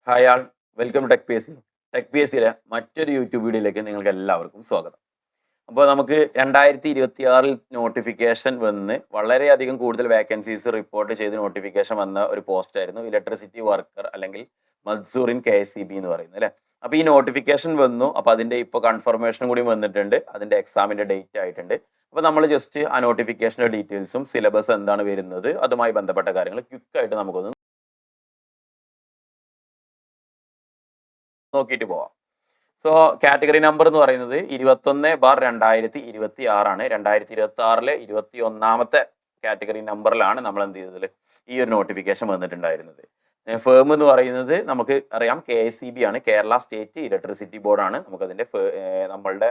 Hi all, welcome to tech P S C. Tech P S സിയിലെ മറ്റൊരു YouTube വീഡിയോയിലേക്ക് നിങ്ങൾക്ക് എല്ലാവർക്കും സ്വാഗതം. അപ്പോൾ നമുക്ക് 2026 നോട്ടിഫിക്കേഷൻ വന്ന് വളരെയധികം കൂടുതൽ വേക്കൻസീസ് റിപ്പോർട്ട് ചെയ്ത് നോട്ടിഫിക്കേഷൻ വന്ന ഒരു പോസ്റ്റ് ആയിരുന്നു ഇലക്ട്രിസിറ്റി വർക്കർ അല്ലെങ്കിൽ മദ്സൂറിൻ KSEB എന്ന് പറയുന്നത് അല്ലേ. അപ്പോൾ ഈ നോട്ടിഫിക്കേഷൻ വന്നു. അപ്പോൾ അതിൻ്റെ ഇപ്പോൾ കൺഫർമേഷൻ കൂടി വന്നിട്ടുണ്ട്. അതിൻ്റെ എക്സാമിൻ്റെ ഡേറ്റ് ആയിട്ടുണ്ട്. അപ്പോൾ നമ്മൾ ജസ്റ്റ് ആ നോട്ടിഫിക്കേഷൻ്റെ ഡീറ്റെയിൽസും സിലബസ് എന്താണ് വരുന്നത് അതുമായി ബന്ധപ്പെട്ട കാര്യങ്ങൾ ക്വിക്കായിട്ട് നമുക്കൊന്ന് നോക്കിയിട്ട് പോവാം. സോ കാറ്റഗറി നമ്പർ എന്ന് പറയുന്നത് 21/2026 ആണ്. 2026 21ാമത്തെ കാറ്റഗറി നമ്പറിലാണ് നമ്മൾ എന്ത് ചെയ്തത് ഈ ഒരു നോട്ടിഫിക്കേഷൻ വന്നിട്ടുണ്ടായിരുന്നത്. ഫേം എന്ന് പറയുന്നത് നമുക്ക് അറിയാം KSEB ആണ്, കേരള സ്റ്റേറ്റ് ഇലക്ട്രിസിറ്റി ബോർഡാണ് നമുക്കതിൻ്റെ നമ്മളുടെ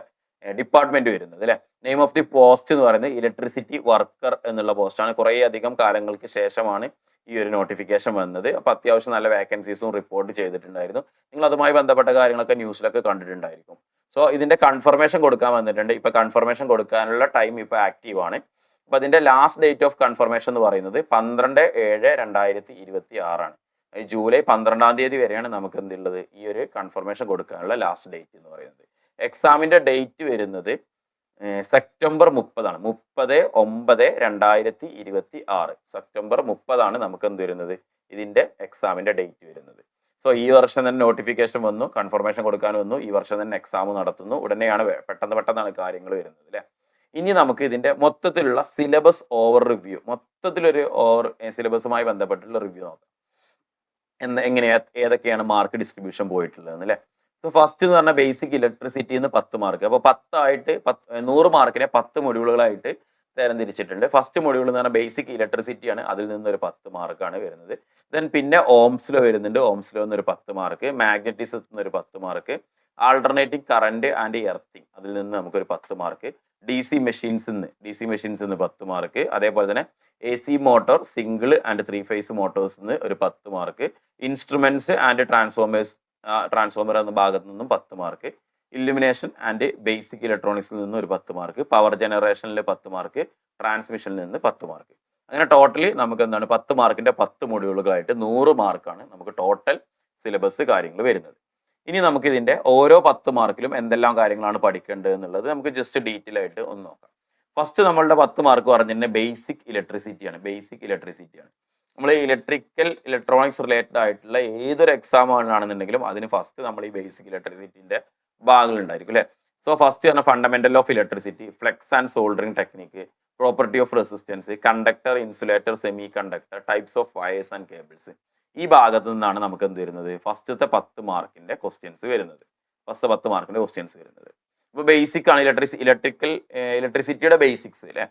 ഡിപ്പാർട്ട്മെന്റ് വരുന്നത് അല്ലേ. നെയിം ഓഫ് ദി പോസ്റ്റ് എന്ന് പറയുന്നത് ഇലക്ട്രിസിറ്റി വർക്കർ എന്നുള്ള പോസ്റ്റാണ്. കുറേ അധികം കാലങ്ങൾക്ക് ശേഷമാണ് ഈ ഒരു നോട്ടിഫിക്കേഷൻ വന്നത്. അപ്പോൾ അത്യാവശ്യം നല്ല വേക്കൻസീസും റിപ്പോർട്ട് ചെയ്തിട്ടുണ്ടായിരുന്നു. നിങ്ങൾ അതുമായി ബന്ധപ്പെട്ട കാര്യങ്ങളൊക്കെ ന്യൂസിലൊക്കെ കണ്ടിട്ടുണ്ടായിരിക്കും. സോ ഇതിന്റെ കൺഫർമേഷൻ കൊടുക്കാൻ വന്നിട്ടുണ്ട്. ഇപ്പൊ കൺഫർമേഷൻ കൊടുക്കാനുള്ള ടൈം ഇപ്പോൾ ആക്റ്റീവ് ആണ്. അപ്പൊ അതിന്റെ ലാസ്റ്റ് ഡേറ്റ് ഓഫ് കൺഫർമേഷൻ എന്ന് പറയുന്നത് 12/7/2026 ആണ്. ജൂലൈ 12-ാം തീയതി വരെയാണ് നമുക്ക് എന്തുള്ളത് ഈ ഒരു കൺഫർമേഷൻ കൊടുക്കാനുള്ള ലാസ്റ്റ് ഡേറ്റ് എന്ന് പറയുന്നത്. എക്സാമിന്റെ ഡേറ്റ് വരുന്നത് സെപ്റ്റംബർ 30 ആണ്. 30/9/2026 സെപ്റ്റംബർ 30 നമുക്ക് എന്ത് വരുന്നത് ഇതിന്റെ എക്സാമിന്റെ ഡേറ്റ് വരുന്നത്. സോ ഈ വർഷം തന്നെ നോട്ടിഫിക്കേഷൻ വന്നു, കൺഫർമേഷൻ കൊടുക്കാൻ വന്നു, ഈ വർഷം തന്നെ എക്സാം നടത്തുന്നു. ഉടനെയാണ് പെട്ടെന്നാണ് കാര്യങ്ങൾ വരുന്നത് അല്ലേ. ഇനി നമുക്ക് ഇതിന്റെ മൊത്തത്തിലുള്ള സിലബസ് ഓവർ റിവ്യൂ, മൊത്തത്തിലൊരു ഓവർ സിലബസുമായി ബന്ധപ്പെട്ടുള്ള റിവ്യൂ നോക്കാം. ഏതൊക്കെയാണ് മാർക്ക് ഡിസ്ട്രിബ്യൂഷൻ പോയിട്ടുള്ളത് അല്ലേ. സോ ഫസ്റ്റ് എന്ന് പറഞ്ഞാൽ ബേസിക് ഇലക്ട്രിസിറ്റി 10 മാർക്ക്. അപ്പോൾ 100 മാർക്കിനെ 10 മൊഡ്യൂളുകളായിട്ട് തരംതിരിച്ചിട്ടുണ്ട്. ഫസ്റ്റ് മൊഡ്യൂൾ എന്ന് പറഞ്ഞാൽ ബേസിക് ഇലക്ട്രിസിറ്റി ആണ്, അതിൽ നിന്നൊരു 10 മാർക്കാണ് വരുന്നത്. ദെൻ പിന്നെ ഓംസ്ലോ വരുന്നുണ്ട്, ഓംസ്ലോ എന്നൊരു 10 മാർക്ക്, മാഗ്നറ്റിസത്തിൽ നിന്നൊരു 10 mark, alternating current and earthing അതിൽ നിന്ന് നമുക്കൊരു 10 മാർക്ക്, DC മെഷീൻസ് നിന്ന് 10 മാർക്ക്, അതേപോലെ തന്നെ AC motor single and 3 phase motors നിന്ന് ഒരു 10 മാർക്ക്, ഇൻസ്ട്രുമെന്റ്സ് ആൻഡ് ട്രാൻസ്ഫോമർ എന്ന ഭാഗത്തു നിന്നും 10 മാർക്ക്, ഇല്ലുമിനേഷൻ ആൻഡ് ബേസിക് ഇലക്ട്രോണിക്സിൽ നിന്ന് ഒരു 10 മാർക്ക്, പവർ ജനറേഷനിൽ 10 മാർക്ക്, ട്രാൻസ്മിഷനിൽ നിന്ന് 10 മാർക്ക്. അങ്ങനെ ടോട്ടലി നമുക്ക് എന്താണ് 10 മാർക്കിന്റെ 10 മൊഡ്യൂളുകളായിട്ട് 100 മാർക്കാണ് നമുക്ക് ടോട്ടൽ സിലബസ് കാര്യങ്ങൾ വരുന്നത്. ഇനി നമുക്ക് ഇതിന്റെ ഓരോ 10 മാർക്കിലും എന്തെല്ലാം കാര്യങ്ങളാണ് പഠിക്കേണ്ടത് എന്നുള്ളത് നമുക്ക് ജസ്റ്റ് ഡീറ്റെയിൽ ആയിട്ട് ഒന്ന് നോക്കാം. ഫസ്റ്റ് നമ്മളുടെ 10 മാർക്ക് പറഞ്ഞിട്ടുണ്ടെങ്കിൽ ബേസിക് ഇലക്ട്രിസിറ്റിയാണ്. നമ്മൾ ഇലക്ട്രോണിക്സ് റിലേറ്റഡ് ആയിട്ടുള്ള ഏതൊരു എക്സാം ആണെന്നുണ്ടെങ്കിലും അതിന് ഫസ്റ്റ് നമ്മൾ ഈ ബേസിക് ഇലക്ട്രിസിറ്റിന്റെ ഭാഗങ്ങൾ ഉണ്ടായിരിക്കും അല്ലേ. സോ ഫസ്റ്റ് പറഞ്ഞ fundamental of electricity, flex and soldering technique, property of resistance, conductor, insulator, semi conductor, types of wires and cables. ഈ ഭാഗത്ത് നിന്നാണ് നമുക്ക് എന്ത് വരുന്നത് ഫസ്റ്റത്തെ 10 മാർക്കിന്റെ ക്വസ്റ്റ്യൻസ് വരുന്നത്. അപ്പോൾ ബേസിക് ആണ് ഇലക്ട്രിസിറ്റിയുടെ ബേസിക്സ് അല്ലേ.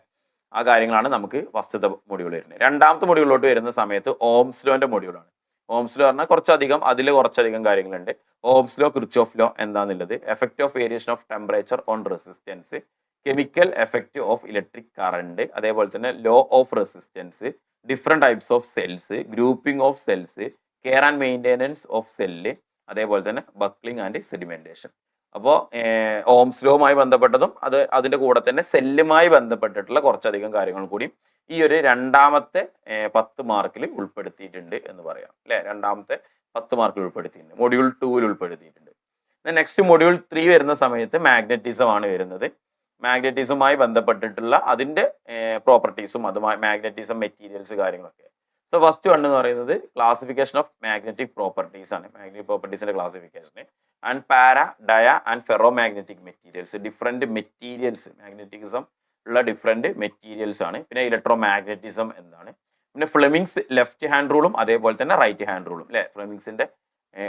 ആ കാര്യങ്ങളാണ് നമുക്ക് ഫസ്റ്റത്തെ മൊഡ്യൂൾ വരുന്നത്. രണ്ടാമത്തെ മൊഡ്യൂളിലോട്ട് വരുന്ന സമയത്ത് ഓംസ് ലോന്റെ മൊഡ്യൂളാണ്. ഓംസ് ലോ പറഞ്ഞാൽ കുറച്ചധികം കാര്യങ്ങളുണ്ട്. ഓംസ് ലോ, കിർച്ചോഫ് ലോ എന്താണെന്നുള്ളത്, effect of variation of temperature on resistance, chemical effect of electric current, അതേപോലെ തന്നെ law of resistance, different types of cells, grouping of cells, care and maintenance of cell, അതേപോലെ തന്നെ buckling and sedimentation. അപ്പോൾ Ohm's ലോവുമായി ബന്ധപ്പെട്ടതും അതിന്റെ കൂടെ തന്നെ സെല്ലുമായി ബന്ധപ്പെട്ടിട്ടുള്ള കുറച്ചധികം കാര്യങ്ങൾ കൂടി ഈ ഒരു രണ്ടാമത്തെ 10 മാർക്കിൽ ഉൾപ്പെടുത്തിയിട്ടുണ്ട് എന്ന് പറയാം അല്ലെ. രണ്ടാമത്തെ 10 മാർക്കിൽ ഉൾപ്പെടുത്തിയിട്ടുണ്ട്, മൊഡ്യൂൾ 2-ൽ ഉൾപ്പെടുത്തിയിട്ടുണ്ട്. നെക്സ്റ്റ് മൊഡ്യൂൾ 3 വരുന്ന സമയത്ത് മാഗ്നറ്റിസം ആണ് വരുന്നത്. മാഗ്നറ്റിസവുമായി ബന്ധപ്പെട്ടിട്ടുള്ള അതിന്റെ പ്രോപ്പർട്ടീസും അതുമായി മാഗ്നറ്റിസം മെറ്റീരിയൽസ് കാര്യങ്ങളൊക്കെ. സോ ഫസ്റ്റ് വൺ എന്ന് പറയുന്നത് ക്ലാസിഫിക്കേഷൻ ഓഫ് മാഗ്നറ്റിക് പ്രോപ്പർട്ടീസ് ആണ്. മാഗ്നറ്റിക് പ്രോപ്പർട്ടീസിന്റെ classification and para, dia and ferromagnetic materials, different materials, magnetism ഉള്ള ഡിഫറെന്റ് മെറ്റീരിയൽസ് ആണ്. പിന്നെ ഇലക്ട്രോ മാഗ്നറ്റിസം എന്താണ്, പിന്നെ ഫ്ലെമിങ്സ് ലെഫ്റ്റ് ഹാൻഡ് റൂളും അതേപോലെ തന്നെ റൈറ്റ് ഹാൻഡ് റൂളും അല്ലെ. ഫ്ലെമിങ്സിന്റെ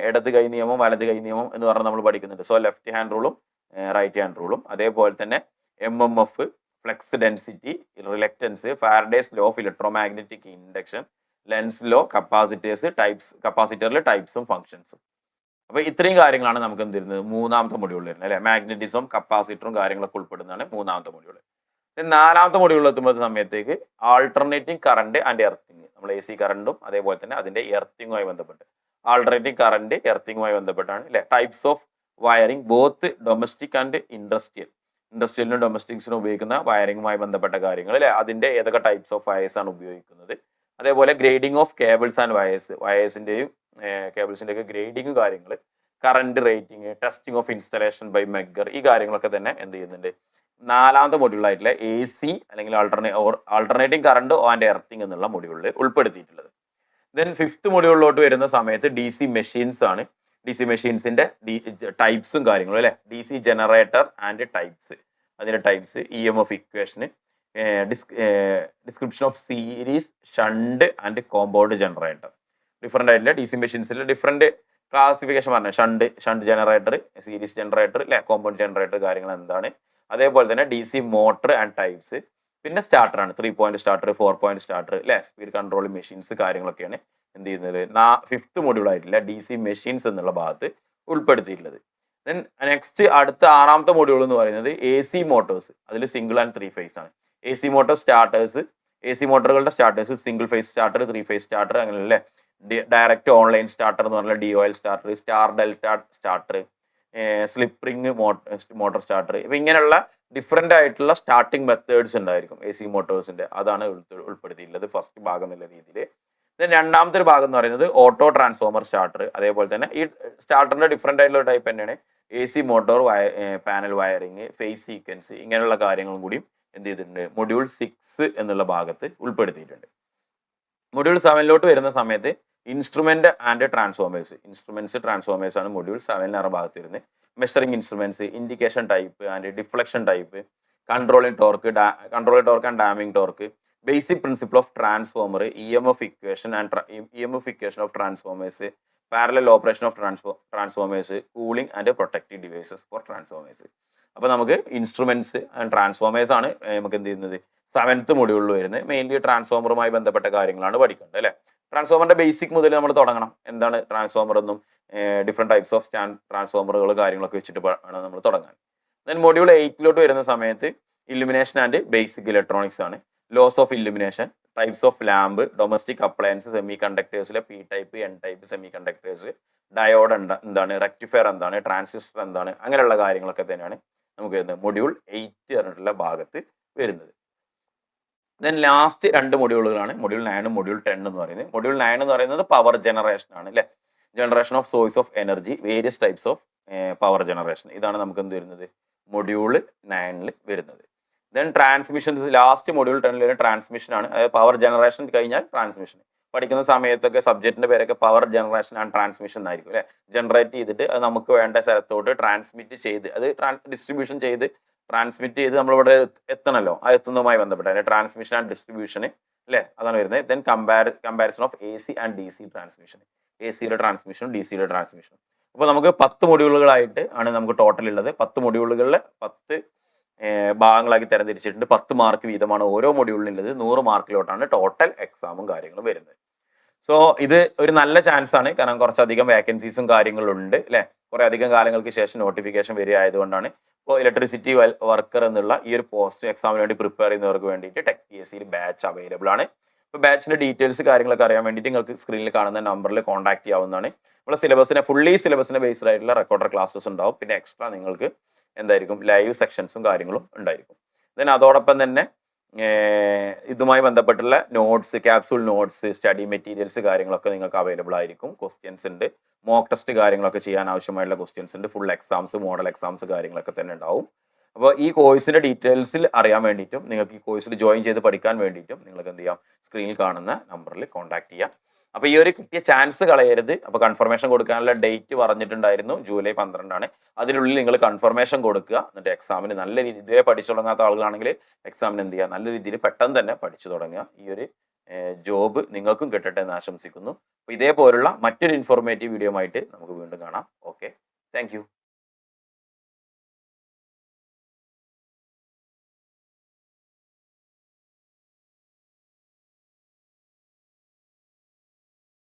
ഇടത് കൈ നിയമം വലത് കൈ നിയമം എന്ന് പറഞ്ഞാൽ നമ്മൾ പഠിക്കുന്നുണ്ട്. സോ ലെഫ്റ്റ് ഹാൻഡ് റൂളും റൈറ്റ് ഹാൻഡ് റൂളും, അതേപോലെ തന്നെ MMF, flux density, reluctance, Faraday's law of electromagnetic induction, Lenz law, കപ്പാസിറ്ററിലെ ടൈപ്സും ഫംഗ്ഷൻസും. അപ്പൊ ഇത്രയും കാര്യങ്ങളാണ് നമുക്ക് എന്ത് വരുന്നത് മൂന്നാമത്തെ മൊഡ്യൂളിൽ വരുന്നത് അല്ലെ. മാഗ്നറ്റിസം, കപ്പാസിറ്ററും കാര്യങ്ങളൊക്കെ ഉൾപ്പെടുന്നതാണ് മൂന്നാമത്തെ മൊഡ്യൂൾ. നാലാമത്തെ മൊഡ്യൂളിൽ എത്തുമ്പോൾ സമയത്തേക്ക് ആൾട്ടർനേറ്റിംഗ് കറണ്ട് ആൻഡ് എർത്തിങ്, നമ്മൾ AC കറണ്ടും അതേപോലെ തന്നെ അതിന്റെ എർത്തിങ്ങുമായി ബന്ധപ്പെട്ട്, ആൾട്ടർനേറ്റിംഗ് കറണ്ട് എർത്തിങ്ങുമായി ബന്ധപ്പെട്ടാണ് അല്ലെ. Types of wiring both domestic and ഇൻഡസ്ട്രിയലിനും ഡൊമസ്റ്റിക്സിനും ഉപയോഗിക്കുന്ന വയറിങ്ങുമായി ബന്ധപ്പെട്ട കാര്യങ്ങൾ അല്ലെ. അതിന്റെ ഏതൊക്കെ ടൈപ്സ് ഓഫ് വയേഴ്സ് ആണ് ഉപയോഗിക്കുന്നത്, അതേപോലെ ഗ്രേഡിംഗ് ഓഫ് കേബിൾസ് ആൻഡ് വയേഴ്സിൻ്റെയും കേബിൾസിൻ്റെയൊക്കെ ഗ്രേഡിങ് കാര്യങ്ങൾ, current rating, testing of installation by megger, ഈ കാര്യങ്ങളൊക്കെ തന്നെ എന്ത് ചെയ്യുന്നുണ്ട് നാലാമത്തെ മൊഡ്യൂളായിട്ടുള്ള AC അല്ലെങ്കിൽ ആൾട്ടർനേറ്റിംഗ് കറണ്ട് ആൻഡ് എർത്തിങ് എന്നുള്ള മൊഡ്യൂളിൽ ഉൾപ്പെടുത്തിയിട്ടുള്ളത്. ദെൻ 5th മൊഡ്യൂളിലോട്ട് വരുന്ന സമയത്ത് DC മെഷീൻസ് ആണ്. DC മെഷീൻസിന്റെ ടൈപ്സും കാര്യങ്ങളും അല്ലെ, DC ജനറേറ്റർ ആൻഡ് ടൈപ്സ്, അതിന്റെ types, EMF equation, description of series, shunt and compound generator. Different ആയിട്ടുള്ള DC മെഷീൻസിൽ ഡിഫറെൻറ്റ് ക്ലാസിഫിക്കേഷൻ പറഞ്ഞു. ഷണ്ട് ജനറേറ്റർ, സീരീസ് ജനറേറ്റർ അല്ലെ, കോമ്പൗണ്ട് ജനറേറ്റർ കാര്യങ്ങൾ എന്താണ്. അതേപോലെ തന്നെ DC മോട്ടർ ആൻഡ് ടൈപ്സ്. പിന്നെ സ്റ്റാർട്ടറാണ്, 3 പോയിന്റ് സ്റ്റാർട്ടർ, 4 പോയിന്റ് സ്റ്റാർട്ടർ അല്ലെ, സ്പീഡ് കൺട്രോൾ മെഷീൻസ് കാര്യങ്ങളൊക്കെയാണ് എന്ത് ചെയ്യുന്നത് 5th മൊഡ്യൂൾ ആയിട്ടുള്ള DC മെഷീൻസ് എന്നുള്ള ഭാഗത്ത് ഉൾപ്പെടുത്തിയിട്ടുള്ളത്. ദെൻ നെക്സ്റ്റ് അടുത്ത 6ാമത്തെ മൊഡ്യൂൾ എന്ന് പറയുന്നത് AC മോട്ടോഴ്സ്. അതിൽ സിംഗിൾ ആൻഡ് 3 ഫേസ് ആണ്. AC മോട്ടോർ സ്റ്റാർട്ടേഴ്സ്, AC മോട്ടോറുകളുടെ starters, single phase starter, 3 phase starter, അങ്ങനെ അല്ലേ. ഡയറക്റ്റ് ഓൺലൈൻ സ്റ്റാർട്ടർ എന്ന് പറഞ്ഞാൽ DOL starter, star delta starter, slip ring motor starter. ഇപ്പം ഇങ്ങനെയുള്ള ഡിഫറെൻ്റ് ആയിട്ടുള്ള സ്റ്റാർട്ടിംഗ് മെത്തേഡ്സ് ഉണ്ടായിരിക്കും AC മോട്ടോഴ്സിന്റെ. അതാണ് ഉൾപ്പെടുത്തിയിട്ടുള്ളത് ഫസ്റ്റ് ഭാഗം എന്നുള്ള രീതിയിൽ. ദെൻ രണ്ടാമത്തെ ഒരു ഭാഗം എന്ന് പറയുന്നത് ഓട്ടോ ട്രാൻസ്ഫോമർ സ്റ്റാർട്ടർ. അതേപോലെ തന്നെ ഈ സ്റ്റാർട്ടറിന്റെ ഡിഫറെൻ്റ് ആയിട്ടുള്ള ടൈപ്പ് തന്നെയാണ് AC motor panel wiring, phase sequence, ഇങ്ങനെയുള്ള കാര്യങ്ങളും കൂടി എന്ത് ചെയ്തിട്ടുണ്ട് മൊഡ്യൂൾ 6 എന്നുള്ള ഭാഗത്ത് ഉൾപ്പെടുത്തിയിട്ടുണ്ട്. മൊഡ്യൂൾ 7ലോട്ട് വരുന്ന സമയത്ത് ഇൻസ്ട്രുമെന്റ് ആൻഡ് ട്രാൻസ്ഫോമേഴ്സ് ആണ് മൊഡ്യൂൾ 7 ഭാഗത്ത് വരുന്നത്. Measuring instruments, indication type and deflection type, controlling torque and damping torque, basic principle of transformer, EMF equation of transformers, parallel operation of transformers, cooling and protective devices for transformers. അപ്പോൾ നമുക്ക് instruments and transformers ആണ് നമുക്ക് എന്ത് ചെയ്യുന്നത് 7th മൊഡ്യൂളിൽ വരുന്നത്. Mainly ട്രാൻസ്ഫോമറുമായി ബന്ധപ്പെട്ട കാര്യങ്ങളാണ് പഠിക്കേണ്ടത് അല്ലേ. ട്രാൻസ്ഫോമറിന്റെ ബേസിക് മുതൽ നമ്മൾ തുടങ്ങണം. എന്താണ് ട്രാൻസ്ഫോമർ എന്നും ഡിഫറെന്റ് ടൈപ്സ് ഓഫ് ട്രാൻസ്ഫോമറുകൾ കാര്യങ്ങളൊക്കെ വെച്ചിട്ട് ആണ് നമ്മൾ തുടങ്ങാൻ. ദെൻ മൊഡ്യൂൾ 8ലോട്ട് വരുന്ന സമയത്ത് ഇല്ലുമിനേഷൻ ആൻഡ് ബേസിക് ഇലക്ട്രോണിക്സ് ആണ്. Laws of illumination, types of lamp, domestic appliance, സെമി കണ്ടക്ടേഴ്സിലെ P type, N type semiconductors, diode എന്താണ്, റെക്ടിഫയർ എന്താണ്, ട്രാൻസിസ്റ്റർ എന്താണ്, അങ്ങനെയുള്ള കാര്യങ്ങളൊക്കെ തന്നെയാണ് നമുക്ക് മൊഡ്യൂൾ 8 പറഞ്ഞിട്ടുള്ള ഭാഗത്ത് വരുന്നത്. ദെൻ ലാസ്റ്റ് 2 മൊഡ്യൂളുകളാണ് മൊഡ്യൂൾ 9 മൊഡ്യൂൾ 10 എന്ന് പറയുന്നത്. മൊഡ്യൂൾ 9 എന്ന് പറയുന്നത് പവർ ജനറേഷൻ ആണ് അല്ലെ. Generation of swords of energy, various types of power generation, ഇതാണ് നമുക്ക് എന്ത് വരുന്നത് മൊഡ്യൂൾ 9 വരുന്നത്. Then transmissions, last module 10 transmission ആണ്. അതായത് പവർ ജനറേഷൻ കഴിഞ്ഞാൽ ട്രാൻസ്മിഷൻ. പഠിക്കുന്ന സമയത്തൊക്കെ സബ്ജക്റ്റിന്റെ പേരൊക്കെ പവർ ജനറേഷൻ ആൻഡ് ട്രാൻസ്മിഷൻ എന്നായിരിക്കും അല്ലെ. ജനറേറ്റ് ചെയ്തിട്ട് അത് നമുക്ക് വേണ്ട സ്ഥലത്തോട്ട് ട്രാൻസ്മിറ്റ് ചെയ്ത് അത് ഡിസ്ട്രിബ്യൂഷൻ ചെയ്ത് ട്രാൻസ്മിറ്റ് ചെയ്ത് നമ്മളിവിടെ എത്തണമല്ലോ, ആ എത്തുന്നതുമായി ബന്ധപ്പെട്ട ട്രാൻസ്മിഷൻ ആൻഡ് ഡിസ്ട്രിബ്യൂഷൻ അല്ലേ, അതാണ് വരുന്നത്. Then comparison of AC and DC transmission, ACയുടെ ട്രാൻസ്മിഷനും DCയുടെ ട്രാൻസ്മിഷനും. അപ്പോൾ നമുക്ക് 10 മൊഡ്യൂളുകളായിട്ട് ആണ് നമുക്ക് ടോട്ടൽ ഉള്ളത്. 10 മൊഡ്യൂളുകളിൽ 10 ഭാഗങ്ങളാക്കി തരംതിരിച്ചിട്ടുണ്ട്. 10 മാർക്ക് വീതമാണ് ഓരോ മൊഡ്യൂളിനുള്ളത്. 100 മാർക്കിലോട്ടാണ് ടോട്ടൽ എക്സാമും കാര്യങ്ങളും വരുന്നത്. സോ ഇത് ഒരു നല്ല ചാൻസ് ആണ്, കാരണം കുറച്ചധികം വേക്കൻസീസും കാര്യങ്ങളും ഉണ്ട് അല്ലെ. കുറെ അധികം കാലങ്ങൾക്ക് ശേഷം നോട്ടിഫിക്കേഷൻ വരിക ആയതുകൊണ്ടാണ്. ഇപ്പോൾ ഇലക്ട്രിസിറ്റി വർക്കർ എന്നുള്ള ഈ ഒരു പോസ്റ്റ് എക്സാമിന് വേണ്ടി പ്രിപ്പയർ ചെയ്യുന്നവർക്ക് വേണ്ടിയിട്ട് ടെക് PSCയിൽ ബാച്ച് അവൈലബിൾ ആണ്. ഇപ്പോൾ ബാച്ചിന്റെ ഡീറ്റെയിൽസ് കാര്യങ്ങളൊക്കെ അറിയാൻ വേണ്ടിയിട്ട് നിങ്ങൾക്ക് സ്ക്രീനിൽ കാണുന്ന നമ്പറിൽ കോൺടാക്ട് ചെയ്യാവുന്നതാണ്. നമ്മുടെ സിലബസിനെ ബേസ്ഡ് ആയിട്ടുള്ള റെക്കോർഡർ ക്ലാസ്സസ് ഉണ്ടാവും. പിന്നെ എക്സ്ട്രാ നിങ്ങൾക്ക് എന്തായിരിക്കും ലൈവ് സെക്ഷൻസും കാര്യങ്ങളും ഉണ്ടായിരിക്കും. ദെൻ അതോടൊപ്പം തന്നെ ഇതുമായി ബന്ധപ്പെട്ടുള്ള notes, capsule notes, study materials കാര്യങ്ങളൊക്കെ നിങ്ങൾക്ക് അവൈലബിൾ ആയിരിക്കും. ക്വസ്റ്റ്യൻസ് ഉണ്ട്, മോക്ക് ടെസ്റ്റ് കാര്യങ്ങളൊക്കെ ചെയ്യാൻ ആവശ്യമായിട്ടുള്ള ക്വസ്റ്റ്യൻസ് ഉണ്ട്. ഫുൾ എക്സാംസ്, മോഡൽ എക്സാംസ് കാര്യങ്ങളൊക്കെ തന്നെ ഉണ്ടാവും. അപ്പോൾ ഈ കോഴ്സിന്റെ ഡീറ്റെയിൽസിൽ അറിയാൻ വേണ്ടിയിട്ടും നിങ്ങൾക്ക് ഈ കോഴ്സിൽ ജോയിൻ ചെയ്ത് പഠിക്കാൻ വേണ്ടിയിട്ടും നിങ്ങൾക്ക് എന്ത് ചെയ്യാം, സ്ക്രീനിൽ കാണുന്ന നമ്പറിൽ കോൺടാക്ട് ചെയ്യാം. അപ്പോൾ ഈ ഒരു കിട്ടിയ ചാൻസ് കളയരുത്. അപ്പോൾ കൺഫർമേഷൻ കൊടുക്കാനുള്ള ഡേറ്റ് പറഞ്ഞിട്ടുണ്ടായിരുന്നു, ജൂലൈ 12 അതിനുള്ളിൽ നിങ്ങൾ കൺഫർമേഷൻ കൊടുക്കുക. എന്നിട്ട് എക്സാമിന് നല്ല രീതിയിൽ, ഇതുവരെ പഠിച്ചു തുടങ്ങാത്ത ആളുകളാണെങ്കിൽ എക്സാമിന് എന്ത് ചെയ്യുക, നല്ല രീതിയിൽ പെട്ടെന്ന് തന്നെ പഠിച്ചു തുടങ്ങുക. ഈ ഒരു ജോബ് നിങ്ങൾക്കും കിട്ടട്ടെ എന്ന് ആശംസിക്കുന്നു. അപ്പോൾ ഇതേപോലുള്ള മറ്റൊരു ഇൻഫോർമേറ്റീവ് വീഡിയോ ആയിട്ട് നമുക്ക് വീണ്ടും കാണാം. Okay, thank